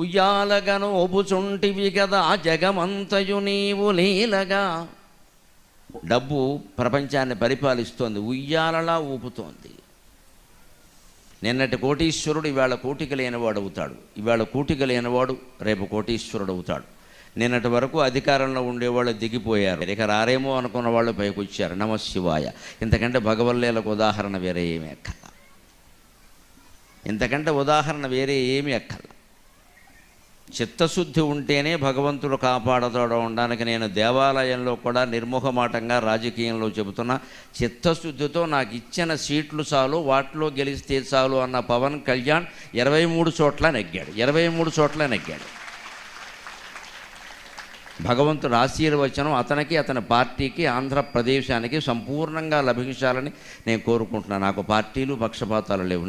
ఉయ్యాలగను ఒబుచుంటివి కదా జగమంతయు నీవు లీలగా. డబ్బు ప్రపంచాన్ని పరిపాలిస్తోంది, ఉయ్యాలలా ఊపుతోంది. నిన్నటి కోటీశ్వరుడు ఇవాళ కోటిక లేనివాడు అవుతాడు, ఇవాళ కోటిక లేనివాడు రేపు కోటీశ్వరుడు అవుతాడు. నిన్నటి వరకు అధికారంలో ఉండేవాళ్ళు దిగిపోయారు, ఇక రారేమో అనుకున్న వాళ్ళు పైకి వచ్చారు. నమశివాయ. ఇంతకంటే భగవల్లేలకు ఉదాహరణ వేరే ఏమీ అక్కల, ఇంతకంటే ఉదాహరణ వేరే ఏమీ అక్కల. చిత్తశుద్ధి ఉంటేనే భగవంతుడు కాపాడతాడు అనడానికి నేను దేవాలయంలో కూడా నిర్మోహమాటంగా రాజకీయంలో చెబుతున్నా. చిత్తశుద్ధితో నాకు ఇచ్చిన సీట్లు చాలు, వాటిలో గెలిస్తే చాలు అన్న పవన్ కళ్యాణ్ 23 చోట్ల నెగ్గాడు, 23 చోట్ల నెగ్గాడు. భగవంతుడు ఆశీర్వచనం అతనికి, అతని పార్టీకి, ఆంధ్రప్రదేశానికి సంపూర్ణంగా లభించాలని నేను కోరుకుంటున్నాను. నాకు పార్టీలు పక్షపాతాలు లేవు.